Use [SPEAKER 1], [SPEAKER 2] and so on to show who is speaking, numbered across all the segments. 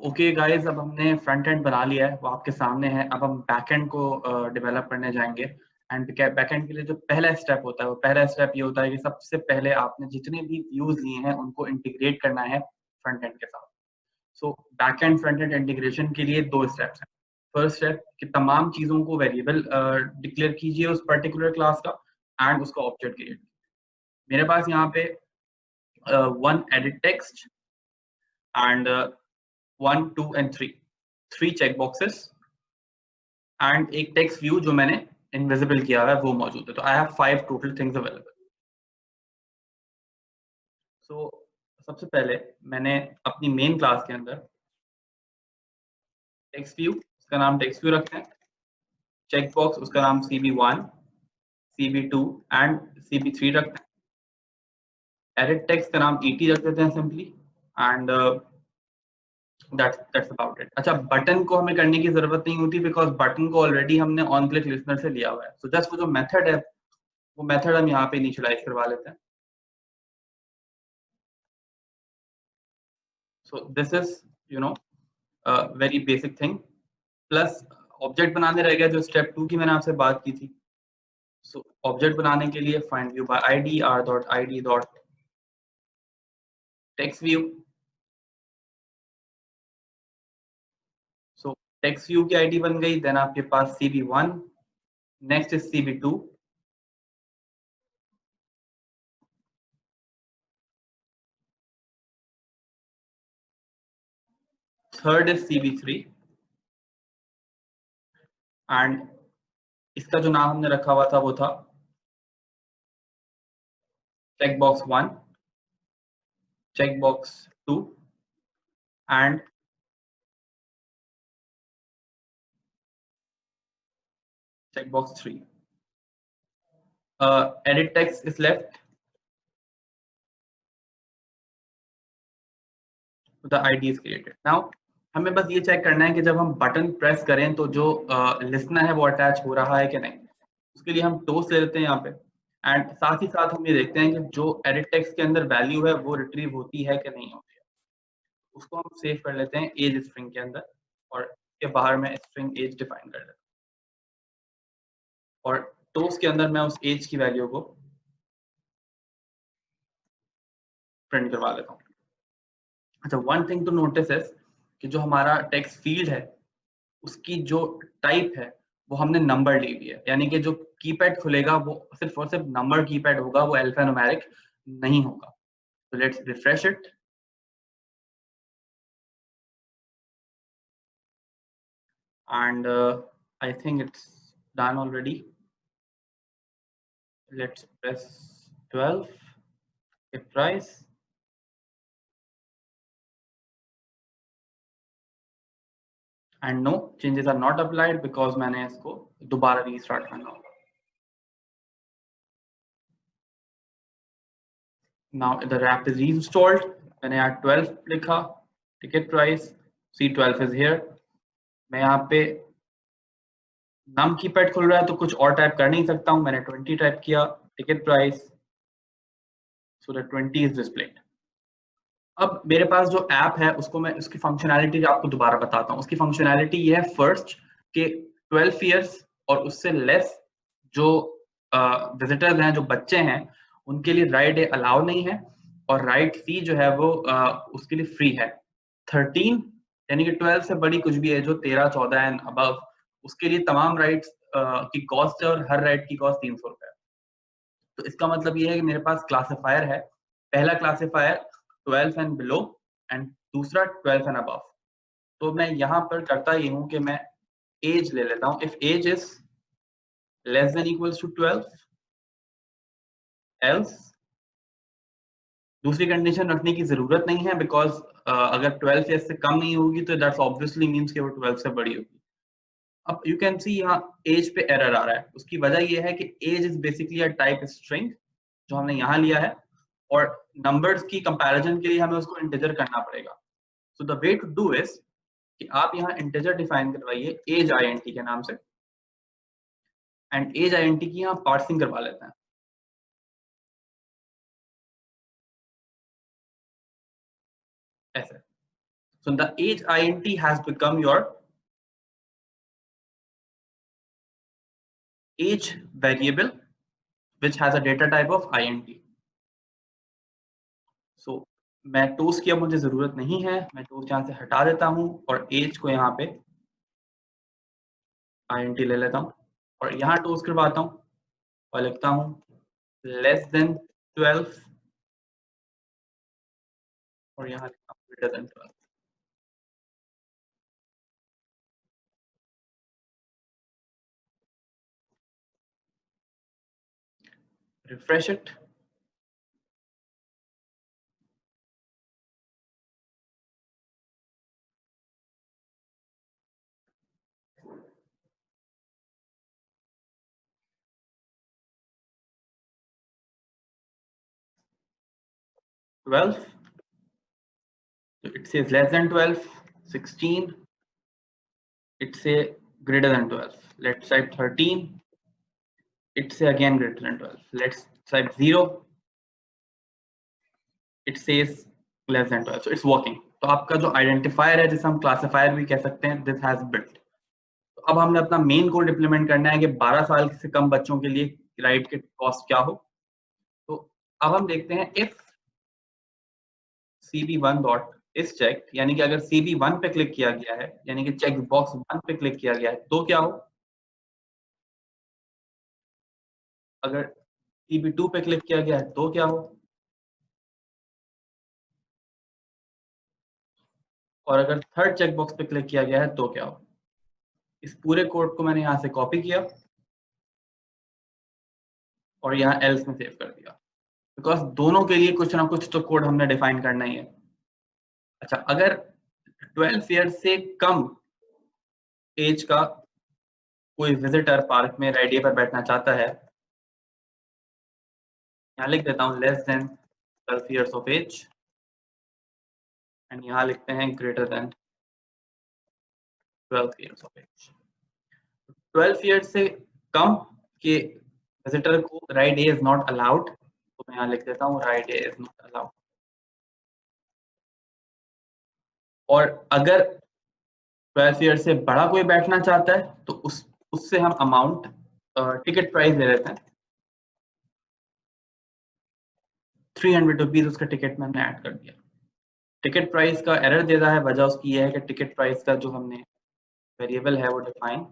[SPEAKER 1] Okay guys, अब हमने front end बना लिया है, वो आपके सामने है। अब हम बैक एंड को डेवलप करने जाएंगे। एंड बैक एंड के लिए जो पहला स्टेप होता है, वो पहला स्टेप ये होता है कि सबसे पहले आपने जितने भी व्यूज लिए हैं उनको इंटीग्रेट करना है फ्रंट एंड के साथ। So back and front end integration के लिए दो स्टेप्स हैं। फर्स्ट स्टेप कि तमाम चीजों को वेरिएबल डिक्लेयर कीजिए उस पर्टिकुलर क्लास का, एंड उसका ऑब्जेक्ट क्रिएट। मेरे पास यहाँ पे one edit text and 1, 2 and 3 three check boxes and एक टेक्स्ट व्यू जो मैंने इनविजिबल किया हुआ है वो मौजूद है। तो I have 5 total things available. So सबसे पहले मैंने अपनी मेन क्लास के अंदर टेक्स्ट व्यू, उसका नाम टेक्स्ट व्यू रखते हैं। चेक बॉक्स, उसका नाम CB1, CB2 एंड CB3 रखते हैं। एडिट टेक्स्ट का नाम ET रख देते हैं simply, and that's about it। अच्छा, बटन को हमें करने की जरूरत नहीं होती बिकॉज बटन को ऑलरेडी हमने ऑन क्लिक लिस्नर से लिया हुआ है। सो जस्ट वो जो मेथड है, वो मेथड हम यहाँ पे इनिशियलाइज करवा लेते हैं। So this is very basic thing. Plus object बनाने रह गया, जो स्टेप 2 की मैंने आपसे बात की थी। सो ऑब्जेक्ट बनाने के लिए find view by ID r.id dot text view. So text view की ID बन गई। देन आपके पास CB1, next is CB2, third is CB3, and इसका जो नाम हमने रखा हुआ था वो था check box 1, check box 2 and check box 3। edit text is left, the ID is created। now हमें बस ये चेक करना है कि जब हम बटन प्रेस करें तो जो लिस्नर है वो अटैच हो रहा है कि नहीं। उसके लिए हम टोस्ट ले लेते हैं यहाँ पे, एंड साथ ही साथ हम ये देखते हैं कि जो एडिट टेक्स्ट के अंदर वैल्यू है वो रिट्रीव होती है कि नहीं होती है। उसको हम सेव कर लेते हैं एज स्ट्रिंग के अंदर, और के बाहर में स्ट्रिंग एज डिफाइन कर लेता हूँ, और टोस्ट के अंदर मैं उस एज की वैल्यू को प्रिंट करवा लेता हूँ। अच्छा, one thing to notice is कि जो हमारा टेक्स्ट फील्ड है उसकी जो टाइप है वो हमने नंबर ली हुई है, यानी कि जो कीपैड खुलेगा वो सिर्फ और सिर्फ नंबर कीपैड होगा, वो अल्फान्यूमेरिक नहीं होगा। तो let's refresh it, and I think it's done already. Let's press 12, hit price, and no changes are not applied because मैंने इसको दोबारा रीस्टार्ट करना होगा। Now the wrap is reinstalled। मैंने यहाँ 12 लिखा, ticket price C12 is here। मैं यहाँ पे नम कीपैड खुल रहा है तो कुछ और टाइप कर नहीं सकता हूँ, मैंने 20 टाइप किया, ticket price, so that 20 is displayed. अब मेरे पास जो ऐप है उसको मैं उसकी फंक्शनैलिटी आपको दोबारा बताता हूँ। उसकी फंक्शनैलिटी ये है फर्स्ट कि 12 ईयर्स और उससे लेस जो विजिटर्स हैं, जो बच्चे हैं, उनके लिए राइड ए अलाउ नहीं है, और राइड फी जो है वो उसके लिए फ्री है। 13 यानी कि 12 से बड़ी कुछ भी है जो 13, 14 एंड अबव, उसके लिए तमाम राइड्स की कॉस्ट है, और हर राइड की कॉस्ट 300 रुपए है। तो इसका मतलब ये है कि मेरे पास क्लासिफायर है। पहला क्लासिफायर 12 एंड बिलो, एंड दूसरा 12 एंड अबव। तो मैं यहाँ पर करता ये हूँ कि मैं एज ले लेता हूँ। If age is less than equals to 12, else. दूसरी कंडीशन रखने की जरूरत नहीं है बिकॉज अगर 12 ईयर्स से कम नहीं होगी तो दैट्स ऑब्वियसली मींस कि वो 12 से बड़ी होगी। अब यू कैन सी यहाँ एज पे एरर आ रहा है। उसकी वजह ये है कि age is basically a type string जो हमने यहाँ लिया है, और नंबर्स की कंपैरिजन के लिए हमें उसको इंटीजर करना पड़ेगा। So the way to do is कि आप यहाँ इंटीजर डिफाइन करवाइए एज INT के नाम से, एंड एज INT की यहाँ पार्सिंग करवा लेते हैं ऐसे। So the age int has become your age variable which has a data type of int. So मैं toast की अब मुझे जरूरत नहीं है, मैं toast यहाँ से हटा देता हूँ और age को यहाँ पे int ले लेता हूँ और यहाँ toast करवाता हूँ और लिखता हूँ less than 12 और यहाँ लिखता हूँ greater than 12. Refresh it. So it says less than 12, 16, it say greater than 12. Let's type 13, it say again greater than 12. Let's type 0, it says less than 12. So it's working. तो आपका जो identifier है जिसे हम क्लासिफायर भी कह सकते हैं, this has built. तो अब हमने अपना मेन कोड इंप्लीमेंट करना है कि 12 साल से कम बच्चों के लिए राइट के कॉस्ट क्या हो. तो अब हम देखते हैं if cb1 डॉट इस चेक, यानी कि अगर cb1 पे क्लिक किया गया है, यानी कि चेक बॉक्स 1 पे क्लिक किया गया है तो क्या हो, अगर cb2 पे क्लिक किया गया है तो क्या हो, और अगर थर्ड चेक बॉक्स पे क्लिक किया गया है तो क्या हो. इस पूरे कोड को मैंने यहाँ से कॉपी किया और यहाँ एल्स में सेव कर दिया, बिकॉज दोनों के लिए कुछ ना कुछ तो कोड हमने डिफाइन करना ही है. अच्छा, अगर 12 ईयर से कम एज का कोई विजिटर पार्क में राइड पर बैठना चाहता है, यहाँ लिख देता हूँ less than 12 years of age and यहाँ लिखते हैं greater than 12 years of age. 12 years से कम के विजिटर को ride A is not allowed, तो मैं यहाँ लिख देता हूँ ride A is not allowed. और अगर 12 ईयर से बड़ा कोई बैठना चाहता है तो उससे हम अमाउंट टिकट प्राइस ले लेते हैं 300 रुपीज, उसका टिकट में हमने ऐड कर दिया. टिकट प्राइस का एरर दे रहा है, वजह उसकी यह है कि टिकट प्राइस का जो हमने वेरिएबल है वो डिफाइन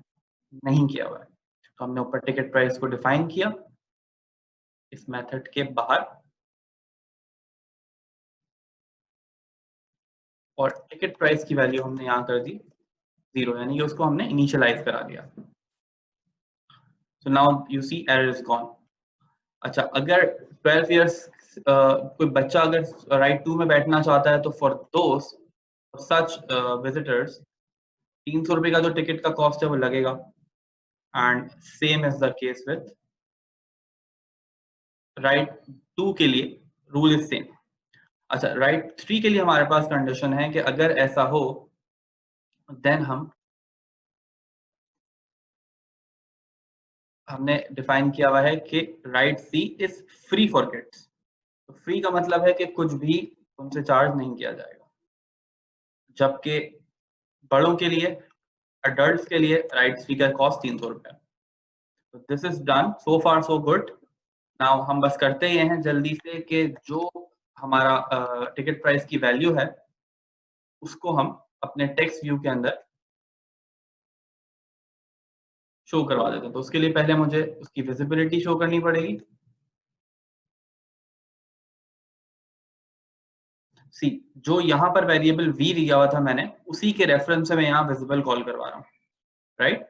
[SPEAKER 1] नहीं किया हुआ है. तो हमने ऊपर टिकट प्राइस को डिफाइन किया इस मेथड के बाहर और टिकट प्राइस की वैल्यू हमने यहाँ कर दी 0, यानी कि उसको हमने इनिशियलाइज करा दिया. So now you see error is gone. अच्छा, अगर 12 इयर्स कोई बच्चा अगर राइड 2 में बैठना चाहता है तो फॉर दोस सच विजिटर्स 300 रुपए का जो टिकट का कॉस्ट है वो लगेगा. And same is the case with ride 2 के लिए रूल इज सेम. अच्छा, राइड 3 के लिए हमारे पास कंडीशन है कि अगर ऐसा हो देन हमने डिफाइन किया हुआ है कि ride C is free for kids. तो फ्री का मतलब है कि कुछ भी तुमसे चार्ज नहीं किया जाएगा, जबकि बड़ों के लिए, अडल्ट्स के लिए राइड सी का कॉस्ट 300 रुपए. तो this is done, so far so good. Now हम बस करते ही हैं जल्दी से कि जो हमारा टिकट प्राइस की वैल्यू है उसको हम अपने टेक्स्ट व्यू के अंदर शो करवा देते हैं. तो उसके लिए पहले मुझे उसकी विजिबिलिटी शो करनी पड़ेगी. सी, जो यहाँ पर वेरिएबल वी दिया हुआ था मैंने, उसी के रेफरेंस से मैं यहाँ विजिबल कॉल करवा रहा हूँ. राइट,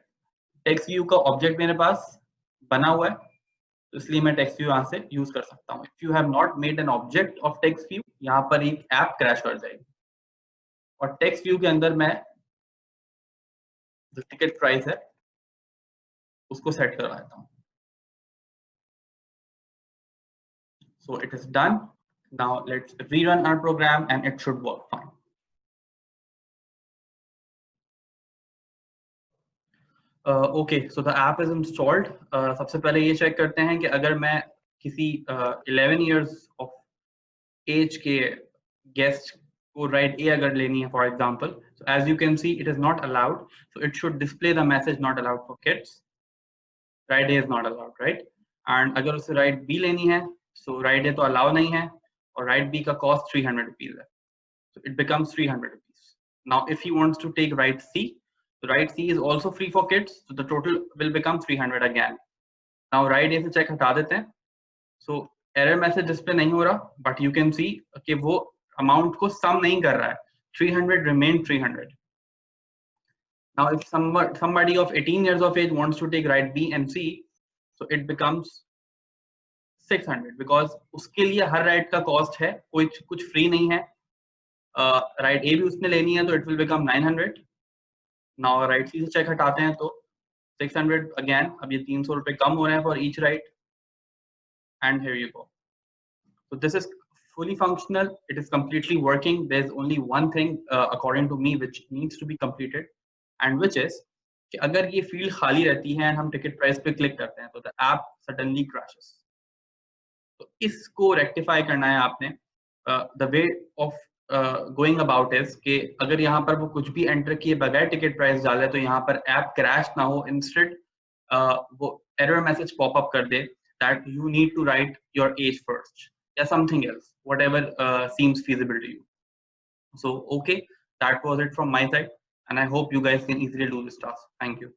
[SPEAKER 1] टेक्स्ट व्यू का ऑब्जेक्ट मेरे पास बना हुआ है, तो इसलिए मैं टेक्स्ट व्यू यहाँ से यूज कर सकता हूँ. If you have not made an object of text view, यहाँ पर एक ऐप क्रैश कर जाएगी. और टेक्स्ट व्यू के अंदर मैं जो टिकट प्राइस है उसको सेट करवा देता हूँ. So it is done. Now let's rerun our program and it should work fine. Okay, so the app is installed. सबसे पहले ये चेक करते हैं कि अगर मैं किसी 11 years of age के गेस्ट को ride A अगर लेनी है for example, so as you can see it is not allowed, so it should display the message not allowed for kids. Ride A is not allowed, right? And अगर उसे ride B लेनी है, so ride A तो allow नहीं है और ride B का cost 300 rupees है, so it becomes 300 rupees. Now if he wants to take ride C, so ride C is also free for kids, so the total will become 300 again. Now ride A से check हटा देते हैं, so error message display नहीं हो रहा, but you can see कि वो amount को sum नहीं कर रहा है, 300 remain 300. Now if somebody of 18 years of age wants to take ride B and C, so it becomes 600 because उसके लिए हर राइड का कॉस्ट है, कोई कुछ फ्री नहीं है. राइड ए भी उसने लेनी है तो it will become 900. Now right सी से चेक हटाते हैं तो 600 अगेन. अब ये 300 रुपए कम हो रहे हैं for each ride. And here you go. So this is fully functional. It is completely working. There's only one thing according to me which needs to be completed, and which is कि अगर ये field खाली रहती है और हम ticket price पे click करते हैं तो द ऐप सडनली क्रैशेस. तो इसको रेक्टिफाई करना है आपने. The way of going about is कि अगर यहाँ पर वो कुछ भी एंटर किए बगैर टिकट प्राइस डाले तो यहाँ पर ऐप क्रैश ना हो, इंस्टेड वो एरर मैसेज पॉप अप कर दे that you need to write your age first या something else, whatever seems feasible to you. So okay, that was it from my side, and I hope you guys can easily do this task. Thank you.